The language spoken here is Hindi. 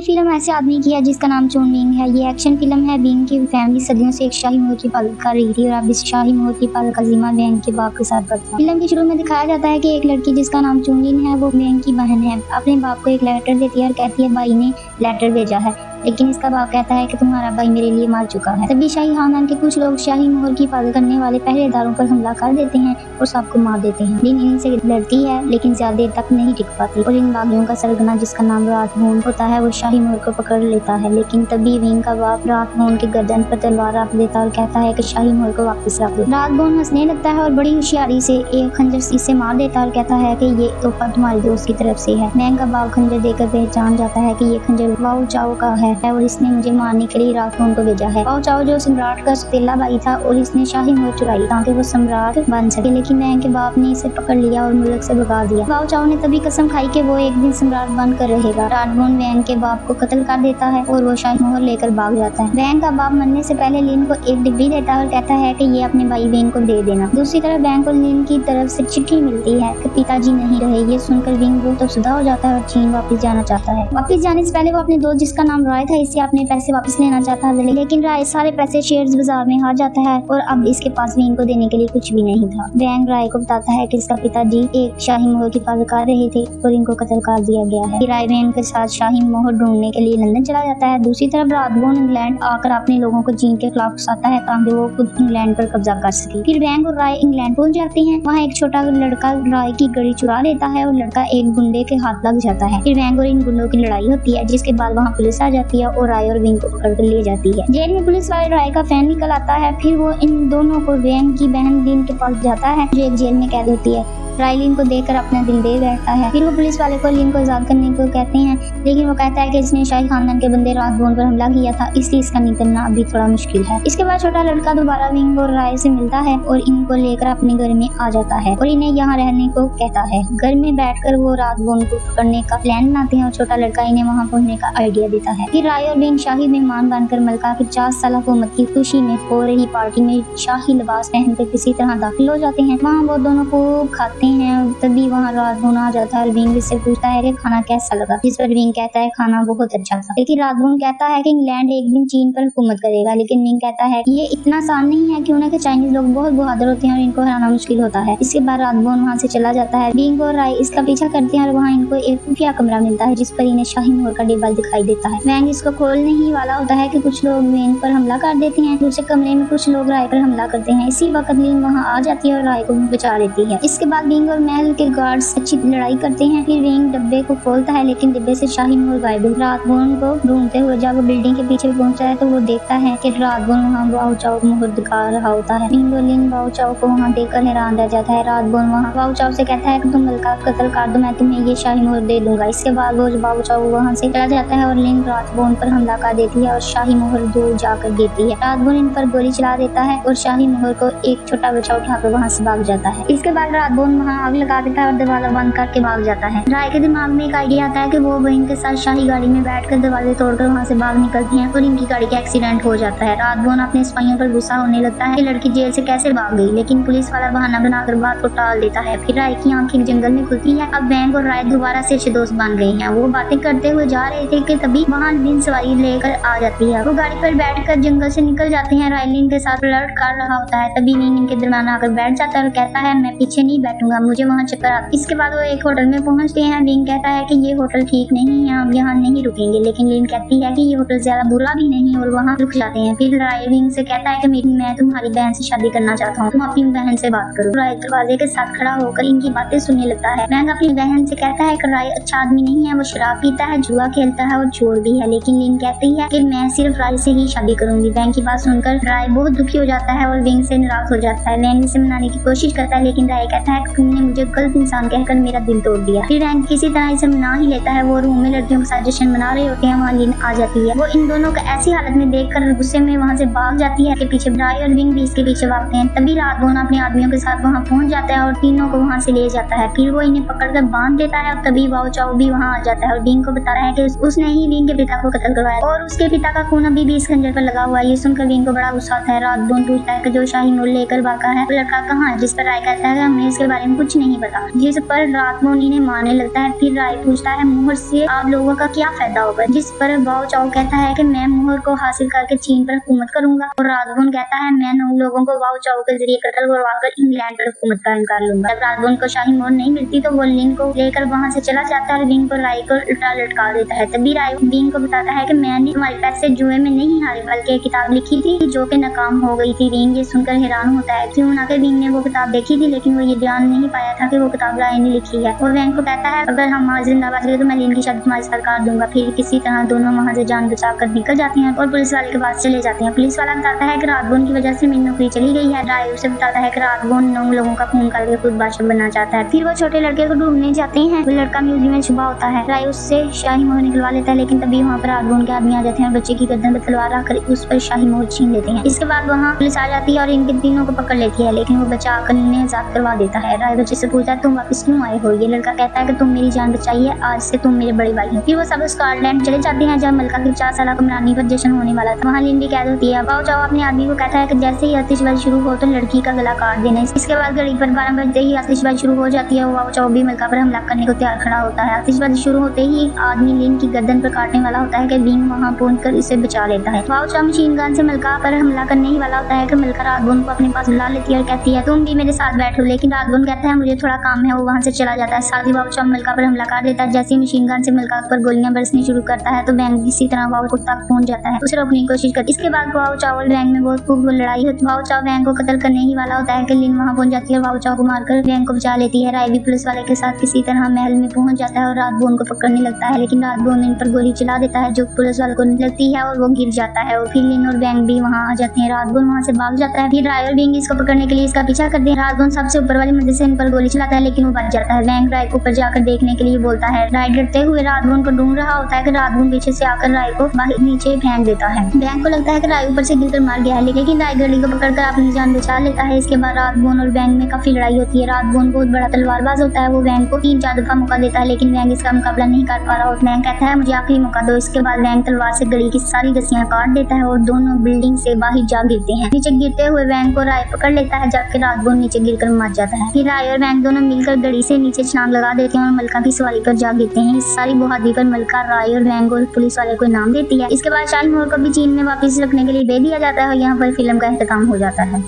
फिल्म ऐसे आदमी की है जिसका नाम चोन विंग है। ये एक्शन फिल्म है। विंग की फैमिली सदियों से एक शाही महल की पालन कर रही थी और अब इस शाही महल की पालन का जिम्मा वेंग के बाप के साथ करता। फिल्म के शुरू में दिखाया जाता है कि एक लड़की जिसका नाम चोन लिन है वो वेंग की बहन है, अपने बाप को एक लेटर देती है और कहती है भाई ने लेटर भेजा है, लेकिन इसका बाप कहता है कि तुम्हारा भाई मेरे लिए मार चुका है। तभी शाही खानदान के कुछ लोग शाही महल की हिफाजत करने वाले पहरेदारों पर हमला कर देते हैं और सबको मार देते हैं। लिन इनसे लड़ती है लेकिन ज्यादा देर तक नहीं टिक पाती और इन बागियों का सरगना जिसका नाम रातमोन होता है वो शाही महल को पकड़ लेता है। लेकिन तभी विंग का बाप रातमोन के गर्दन पर तलवार रख देता और कहता है कि शाही महल को वापस रख दो। रातमोन हंसने लगता है और बड़ी होशियारी से एक खंजर इसे मार देता और कहता है कि ये तोहफा तुम्हारे दोस्त की तरफ से है। विंग का बाप खंजर देकर पहचान जाता है कि ये खंजर वाओ चाओ का है और इसने मुझे मारने के लिए रातमोन को भेजा है। वाओ चाओ जो सम्राट का सौतेला भाई था और इसने शाही महल चुराई ताकि वो सम्राट बन सके, लेकिन विंग के बाप ने इसे पकड़ लिया और मुल्क से भगा दिया। वाओ चाओ ने तभी कसम खाई कि वो एक दिन सम्राट बनकर रहेगा। रातमोन विंग के बाप को कत्ल कर देता है और वो शाही महल लेकर भाग जाता है। विंग का बाप मरने से पहले लिन को एक डिब्बी देता है और कहता है कि ये अपने भाई विंग को दे देना। दूसरी तरफ विंग को लिन की तरफ से चिट्ठी मिलती है कि पिताजी नहीं रहे। ये सुनकर विंग बहुत अफसरदा हो जाता है और चीन वापस जाना चाहता है। वापस जाने से पहले वो अपने दोस्त जिसका नाम राय था इससे अपने पैसे वापस लेना चाहता है, लेकिन राय सारे पैसे शेयर्स बाजार में हार जाता है और अब इसके पास विंग को देने के लिए कुछ भी नहीं था। विंग राय को बताता है कि इसका पिताजी एक शाही महल की हिफाजत कर रहे थे और इनको कत्ल कर दिया गया है। राय विंग के साथ शाही महल ढूंढने के लिए लंदन चला जाता है। दूसरी तरफ रातमोन इंग्लैंड आकर अपने लोगों को चीन के खिलाफ उकसाता है ताकि वो खुद इंग्लैंड पर कब्जा कर सके। फिर विंग और राय इंग्लैंड पहुंच जाते हैं। वहाँ एक छोटा लड़का राय की घड़ी चुरा लेता है और लड़का एक गुंडे के हाथ लग जाता है। फिर विंग और इन गुंडों की लड़ाई होती है जिसके बाद वहाँ पुलिस आ जाती है और राय और विंग को पकड़ कर ले जाती है। जेल में पुलिस वाले राय का फैन निकल आता है। फिर वो इन दोनों को विंग की बहन लिन के पास जाता है जो एक जेल में कैद होती है। राय लिन को देखकर अपना दिल दे बैठता है। फिर वो पुलिस वाले को लिन को आजाद करने को कहते हैं, लेकिन वो कहता है कि इसने शाही खानदान के बंदे रातमोन पर हमला किया था इसलिए इसका निकलना अभी थोड़ा मुश्किल है। इसके बाद छोटा लड़का दोबारा विंग और राय से मिलता है और इनको लेकर अपने घर में आ जाता है और इन्हें यहाँ रहने को कहता है। घर में बैठकर वो रातमोन को पकड़ने का प्लान बनाते हैं और छोटा लड़का इन्हें वहाँ पहुँचने का आइडिया देता है। फिर राय और विंग शाही मेहमान बनकर मलका की 50 साल हुकूमत की खुशी में हो रही पार्टी में शाही लिबास पहनकर किसी तरह दाखिल हो जाते हैं। वहाँ वो दोनों को खाते हैं। तभी वहाँ रातमोन आ जाता है और विंग से पूछता है कि खाना कैसा लगा, जिस पर विंग कहता है खाना बहुत अच्छा था। लेकिन रातमोन कहता है कि इंग्लैंड एक दिन चीन पर हुकूमत करेगा, लेकिन विंग कहता है ये इतना आसान नहीं है, क्यों ना कि चाइनीज लोग बहुत बहादुर होते हैं और इनको हराना मुश्किल होता है। इसके बाद रातमोन वहाँ से चला जाता है। विंग और राय इसका पीछा करते हैं और वहाँ इनको एक खुफिया कमरा मिलता है जिस पर इन्हें शाही महल का डिब्बा दिखाई देता है। विंग इसको खोलने ही वाला होता है कि कुछ लोग विंग पर हमला कर देते हैं। दूसरे कमरे में कुछ लोग राय पर हमला करते हैं। इसी वक्त विंग वहाँ आ जाती है और राय को बचा लेती है। इसके बाद विंग और महल के गार्ड्स अच्छी लड़ाई करते हैं। फिर विंग डब्बे को खोलता है लेकिन डिब्बे से शाही महल गायब है। रातमोन को ढूंढते हुए जब वो बिल्डिंग के पीछे पहुंचता है तो वो देखता है कि रातमोन वहाँ वाओ चाओ को मोहर दिखा रहा होता है। विंग और लिन वाओ चाओ को वहाँ देखकर हैरान रह जाता है। रातमोन वहाँ वाओ चाओ से कहता है कि तुम मलका कत्ल कर दो, मैं तुम्हें ये शाही महल दे दूंगा। इसके बाद वो वाओ चाओ वहाँ से चला जाता है और लिन रातमोन पर हमला कर देती है और शाही महल दूर जाकर गिरती है। रातमोन इन पर गोली चला देता है और शाही महल को एक छोटा बच्चा उठाकर वहाँ से भाग जाता है। इसके बाद रातमोन वहाँ आग लगा देता है और दरवाजा बंद करके भाग जाता है। राय के दिमाग में एक आइडिया आता है कि वो विंग के साथ शाही गाड़ी में बैठकर दरवाजे तोड़कर वहाँ से भाग निकलती हैं और इनकी गाड़ी का एक्सीडेंट हो जाता है। रातमोन अपने सिपाहियों पर गुस्सा होने लगता है कि लड़की जेल से कैसे भाग गई, लेकिन पुलिस वाला बहाना बनाकर बात को टाल देता है। फिर राय की आंखें जंगल में खुलती है। अब विंग और राय दोबारा से अच्छे दोस्त बन गए हैं। वो बातें करते हुए जा रहे थे कि तभी वहाँ लिन सवारी लेकर आ जाती है। वो गाड़ी पर बैठकर जंगल से निकल जाते हैं। राय लिन के साथ फ्लर्ट कर रहा होता है। तभी विंग इनके दरमियान आकर बैठ जाता है और कहता है मैं पीछे नहीं बैठूंगा, मुझे वहाँ चक्कर आता। इसके बाद वो एक होटल में पहुंचते हैं। विंग कहता है कि ये होटल ठीक नहीं है, हम यहाँ नहीं रुकेंगे, लेकिन लिन कहती है कि ये होटल ज्यादा बुरा भी नहीं और वहाँ रुक जाते हैं। फिर राय विंग से कहता है कि मैं तुम्हारी बहन से शादी करना चाहता हूँ, तुम अपनी बहन से बात करो। राय दरवाजे के साथ खड़ा होकर इनकी बातें सुनने लगता है। विंग अपनी बहन से कहता है कि राय अच्छा आदमी नहीं है, वो शराब पीता है, जुआ खेलता है और चोर भी है, लेकिन लिन कहती है कि मैं सिर्फ राय से ही शादी करूंगी। विंग की बात सुनकर राय बहुत दुखी हो जाता है और विंग से नाराज हो जाता है। विंग इसे मनाने की कोशिश करता है लेकिन राय कहता है कि तुमने मुझे गलत इंसान कहकर मेरा दिल तोड़ दिया। फिर विंग किसी तरह इसे मना ही लेता है। वो रूम में लड़कियों के साथ जश्न मना रहे होते हैं। वहाँ लिन आ जाती है। वो इन दोनों को ऐसी हालत में देखकर गुस्से में वहाँ से भाग जाती है। के पीछे राय और विंग भी इसके पीछे भागते हैं। तभी रातमोन अपने आदमियों के साथ वहाँ पहुँच जाता है और तीनों को वहाँ से ले जाता है। फिर वो इन्हें पकड़कर बांध देता है और तभी वाओ चाओ भी वहाँ आ जाता है और विंग को बता रहा है कि उसने ही विंग के पिता को कत्ल करवाया और उसके पिता का खून अभी भी इस खंजर पर लगा हुआ है। ये सुनकर विंग को बड़ा गुस्सा आता है। रातमोन पूछता है कि जो शाही महल लेकर भागा है वो लड़का कहाँ है, जिस पर राय कहता है कि हमें इसके बारे में कुछ नहीं पता, जिस पर रात में इन्हें मारने लगता है। फिर राय पूछता है मोहर से आप लोगों का क्या फायदा होगा, जिस पर बाओ चाओ कहता है कि मैं मोहर को हासिल करके चीन पर हुकूमत करूंगा। और रातबुन कहता है मैं उन लोगों को बाओ चाओ के जरिए कत्ल करवाकर इंग्लैंड पर हुकूमत कायम कर लूंगा। जब रातबुन को शाही मोहर नहीं मिलती तो वो लिन को लेकर वहाँ से चला जाता है और बिंग को राय को उल्टा लटका देता है। तभी राय बिंग को बताता है कि मैंने तुम्हारे पैसे जुए में नहीं हारे बल्कि एक किताब लिखी थी जो कि नाकाम हो गई थी। बिंग ये सुनकर हैरान होता है क्यों ना कि बिंग ने वो किताब देखी थी, लेकिन वो ये ध्यान नहीं पाया था कि वो किताब राय ने लिखी है। और वैंग को कहता है अगर हम आज जिंदा बच गए तो मैं लिन की शादी तुम्हारे साथ कर दूंगा। फिर किसी तरह दोनों वहाँ से जान बचा कर निकल जाते हैं और पुलिस वाले के पास चले जाते हैं। पुलिस वाला बताता है कि रातबुन की वजह से मेरी नौकरी चली गई है। राय उसे बताता है कि रातबुन 9 लोगों का खून करके खुद बादशाह बनना चाहता है। फिर वो छोटे लड़के को ढूंढने जाते हैं। वो लड़का म्यूजियम में छुपा होता है। राय उससे शाही मोहर निकलवा लेता है, लेकिन तभी वहाँ पर रातबुन के आदमी आ जाते हैं और बच्चे की गर्दन पर तलवार रखकर उस पर शाही मोहर छीन लेते हैं। इसके बाद वहाँ पुलिस आ जाती है और इनके तीनों को पकड़ लेती है, लेकिन वो बच्चा आकर इन्हें आजाद करवा देता है। राय बच्चे से पूछता है तुम वापस क्यों आए हो। ये लड़का कहता है कि तुम मेरी जान बचाई है, आज से तुम मेरे बड़े भाई हो। फिर वो सब स्कॉटलैंड चले जाते हैं जहाँ मलका के 4 साल कमरानी पर जश्न होने वाला था। वहाँ लिन भी कैद होती है। बाओ चाओ अपने आदमी को कहता है कि जैसे ही आतिशबाजी शुरू हो तो लड़की का गला काट देना। इसके बाद घड़ी पर 12 बजते ही आतिशबाजी शुरू हो जाती है। बाओ चाओ भी मलका पर हमला करने को तैयार खड़ा होता है। आतिशबाजी शुरू होते ही आदमी लिन की गर्दन पर काटने वाला होता है कि बिंग वहाँ पहुंचकर इसे बचा लेता है। बाओ चाओ मशीन गन से मलका पर हमला करने ही वाला होता है कि मलका रातबुन को अपने पास बुला लेती है और कहती है तुम भी मेरे साथ बैठो, लेकिन रातबुन कहता है मुझे थोड़ा काम है। वो वहाँ से चला जाता है। साथ ही बाओ चाओ मलका पर हमला कर देता है। जैसे ही मशीन गन से मलका पर गोलियां बरसनी शुरू करता है तो बैंग किसी तरह बाओ तक पहुंच जाता है, उसे रोकने की कोशिश करती है। इसके बाद बाओ चाओ और बैंग में बहुत खूब लड़ाई होती है। बाओ चाओ बैंग को कत्ल करने ही वाला होता है कि लिन वहाँ पहुंच जाती है और बाओ चाओ को मारकर बैंग को बचा लेती है। राय भी पुलिस वाले के साथ किसी तरह महल में पहुंच जाता है और रातबुन को पकड़ने लगता है, लेकिन रातबुन इन पर गोली चला देता है जो पुलिस वाले को लगती है और वो गिर जाता है। और फिर लिन और बैंग भी वहाँ आ जाते हैं। रातबुन वहाँ से भाग जाता है। फिर राय और बिंग इसको पकड़ने के लिए इसका पीछा करते हैं। रातबुन सबसे ऊपर वाली मंजिल से इन पर गोली चलाता है, लेकिन वो बच जाता है। बैंग राय को ऊपर जाकर देखने के लिए बोलता है। राय डरते हुए रातबुन को ढूंढ रहा होता है कि रातबुन पीछे से आकर राय को बाहर नीचे फेंक देता है। बैंग को लगता है कि राय ऊपर से गिरकर मार गया है, लेकिन राय घड़ी को पकड़कर अपनी जान बचा लेता है। इसके बाद रातबुन और बैंग में काफी लड़ाई होती है। रातबुन बहुत बड़ा तलवारबाज होता है। वो बैंग को 3-4 दफा मौका देता है, लेकिन बैंग इसका मुकाबला नहीं कर पा रहा। बैंग कहता है मुझे आखिरी मौका दो। इसके बाद बैंग तलवार से गली की सारी रस्सियां काट देता है और दोनों बिल्डिंग से बाहर जा गिरते हैं। नीचे गिरते हुए बैंग को राय पकड़ लेता है, जबकि रातबुन नीचे गिरकर मर जाता है। फिर राय और बैंग दोनों मिलकर गड़ी से नीचे छलांग लगा देते हैं और मलका की सवारी पर जा गिरते हैं। इस सारी बहादुरी पर मलका राय और बैंग और पुलिस वाले को इनाम देती है। इसके बाद शाही मोहर को भी चीन में वापस रखने के लिए भेज दिया जाता है और यहाँ पर फिल्म का अख्ताम हो जाता है।